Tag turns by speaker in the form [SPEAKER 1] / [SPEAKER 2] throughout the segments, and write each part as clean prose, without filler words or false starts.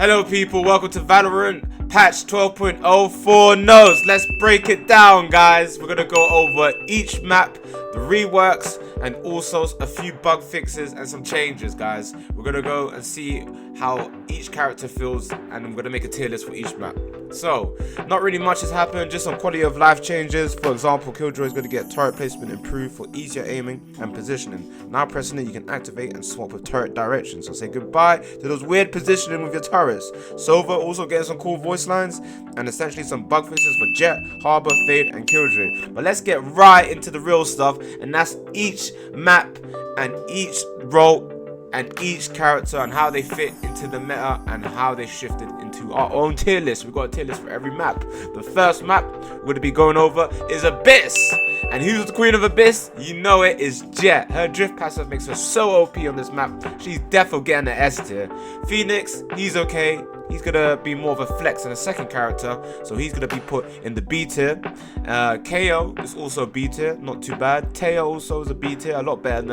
[SPEAKER 1] Hello people, welcome to Valorant Patch 12.04 notes. Let's break it down, guys. We're gonna go over each map, the reworks, and also a few bug fixes and some changes, guys. We're gonna go and see how each character feels, and I'm gonna make a tier list for each map. So, not really much has happened, just some quality of life changes. For example, Killjoy is going to get turret placement improved for easier aiming and positioning. Now pressing it, you can activate and swap with turret direction. So say goodbye to those weird positioning with your turrets. Sova also getting some cool voice lines and essentially some bug fixes for Jet, Harbor, Fade, and Killjoy. But let's get right into the real stuff, and that's each map and each role and each character and how they fit into the meta and how they shifted into our own tier list. We've got a tier list for every map. The first map we're going to be going over is Abyss. And who's the queen of Abyss? You know it is Jet. Her drift passive makes her so OP on this map. She's definitely getting the S tier. Phoenix, he's okay. He's going to be more of a flex than a second character, so he's going to be put in the B tier. KO is also B tier, not too bad. Teo also is a B tier, he's a lot better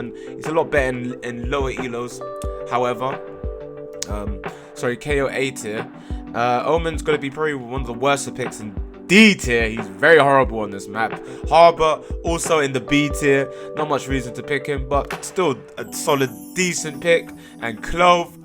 [SPEAKER 1] in lower elos. However, KO A tier. Omen's going to be probably one of the worst picks in D tier. He's very horrible on this map. Harbor also in the B tier. Not much reason to pick him, but still a solid, decent pick. And Clove,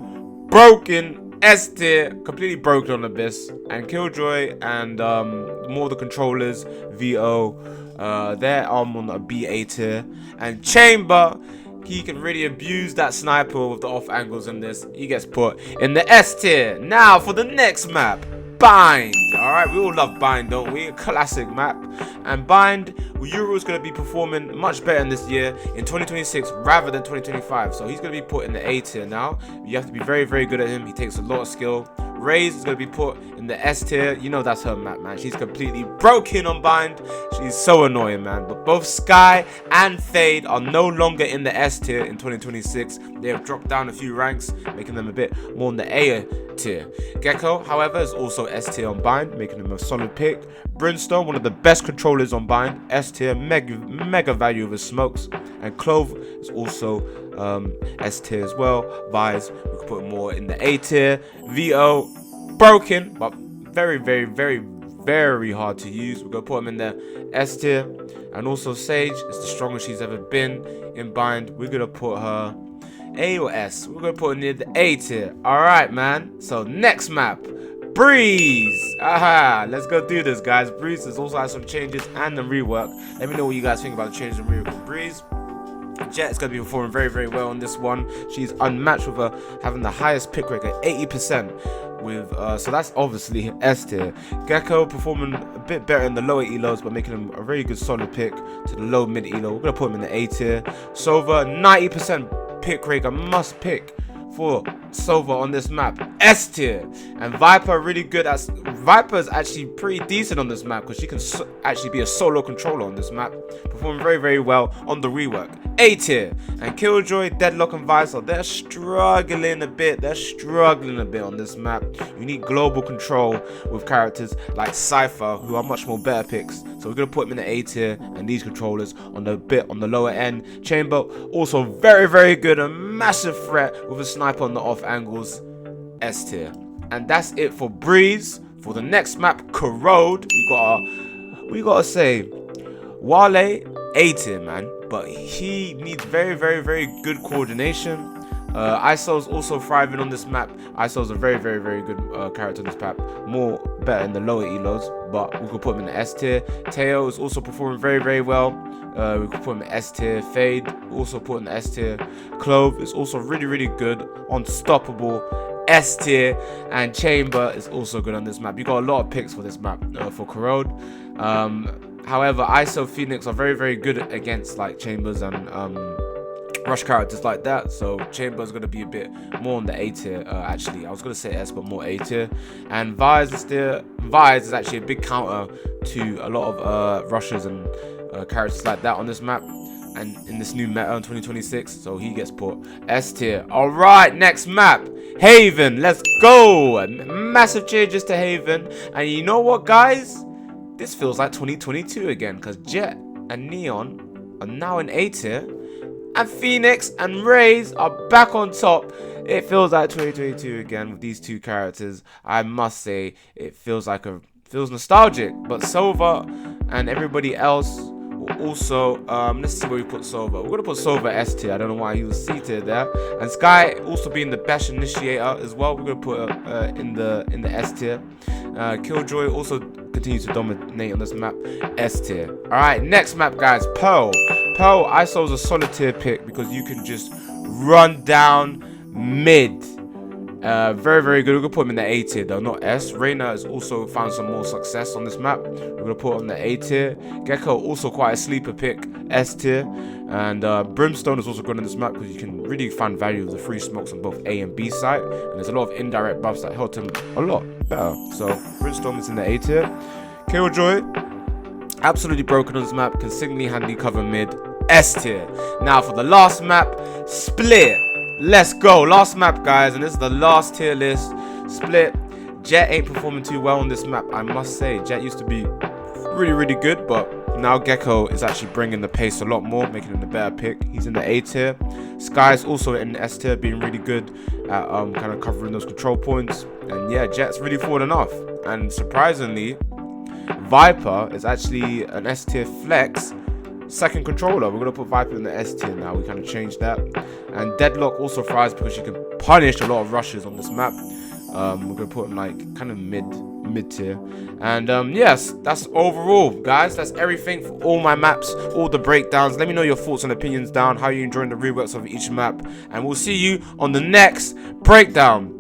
[SPEAKER 1] broken. S tier, completely broken on Abyss. And Killjoy and more of the controllers, VO, they're on a BA tier. And Chamber, he can really abuse that sniper with the off angles in this. He gets put in the S tier. Now for the next map, Bind. Alright, we all love Bind, don't we? A classic map. And Bind, Euro's going to be performing much better in this year in 2026 rather than 2025. So he's going to be put in the A tier now. You have to be very, very good at him. He takes a lot of skill. Raze is going to be put in the S tier. You know that's her map, man. She's completely broken on Bind. She's so annoying, man. But both Sky and Fade are no longer in the S tier in 2026. They have dropped down a few ranks, making them a bit more in the A tier. Gecko, however, is also S tier on Bind, making him a solid pick. Brimstone, one of the best controllers on Bind, S tier, mega value of his smokes. And Clove is also S tier as well. Vise, we could put more in the A tier. VO, broken, but very, very, very, very hard to use. We're gonna put him in the S tier. And also Sage is the strongest she's ever been in Bind. We're gonna put her A or S. We're gonna put her near the A tier. Alright, man. So next map, Breeze. Aha, let's go do this, guys. Breeze has also had some changes and the rework. Let me know what you guys think about the changes and rework of Breeze. Jet is going to be performing very, very well on this one. She's unmatched with her having the highest pick rate at 80%. With so that's obviously S tier. Gecko performing a bit better in the lower elos, but making him a very good solid pick to the low mid elo. We're gonna put him in the A tier. Sova, 90% pick rate, a must pick for Sova on this map, S tier. And Viper, really good at Viper is actually pretty decent on this map because she can actually be a solo controller on this map, performing very, very well on the rework, A tier. And Killjoy, Deadlock, and Visor, they're struggling a bit on this map. You need global control with characters like Cypher, who are much more better picks. So we're gonna put them in the A tier, and these controllers on the lower end. Chamber, also very, very good, a massive threat with a sniper on the off angles, S tier. And that's it for Breeze. For the next map, Corrode, we gotta say Wale, A tier, man, but he needs very, very, very good coordination. ISO's also thriving on this map. ISO's a very, very, very good character on this map. Better in the lower elos, but we could put him in the S tier. Teo is also performing very, very well. We could put him in S tier. Fade also put in the S tier. Clove is also really, really good. Unstoppable, S tier. And Chamber is also good on this map. You got a lot of picks for this map for Corrode. However, ISO, Phoenix are very, very good against like Chambers and rush characters like that. So Chamber is going to be a bit more on the A tier. Actually, I was going to say S, but more A tier. And Vise is actually a big counter to a lot of rushers and characters like that on this map and in this new meta in 2026. So he gets put S tier. All right, next map, Haven. Let's go. Massive changes to Haven. And you know what, guys? This feels like 2022 again, because Jet and Neon are now in A tier. and Phoenix and Raze are back on top. It feels like 2022 again with these two characters. I must say, it feels nostalgic. But Sova and everybody else also, let's see where we put Sova. We're gonna put Sova S tier. I don't know why he was C tier there. And Sky also being the best initiator as well. We're gonna put in the S tier. Killjoy also continues to dominate on this map, S tier. All right, next map, guys, Pearl. Pearl, I saw was a solid tier pick because you can just run down mid. Very, very good. We're gonna put him in the A tier though, not S. Reyna has also found some more success on this map. We're gonna put him on the A tier. Gecko also quite a sleeper pick, S tier. And Brimstone is also good on this map because you can really find value of the free smokes on both A and B side. And there's a lot of indirect buffs that helped him a lot better. So Brimstone is in the A tier. Killjoy, absolutely broken on this map, can single-handedly cover mid, S tier. Now for the last map, Split. Let's go. Last map, guys, and this is the last tier list. Split. Jet ain't performing too well on this map, I must say. Jet used to be really, really good, but now Gecko is actually bringing the pace a lot more, making him the better pick. He's in the A tier. Sky's also in the S tier, being really good at kind of covering those control points. And yeah, Jet's really fallen off. And surprisingly, Viper is actually an S tier flex second controller. We're gonna put Viper in the S tier now. We kind of changed that. And Deadlock also thrives because she can punish a lot of rushes on this map. We're gonna put him like kind of mid tier. And yes, that's overall, guys. That's everything for all my maps, all the breakdowns. Let me know your thoughts and opinions down, how you enjoying the reworks of each map, and we'll see you on the next breakdown.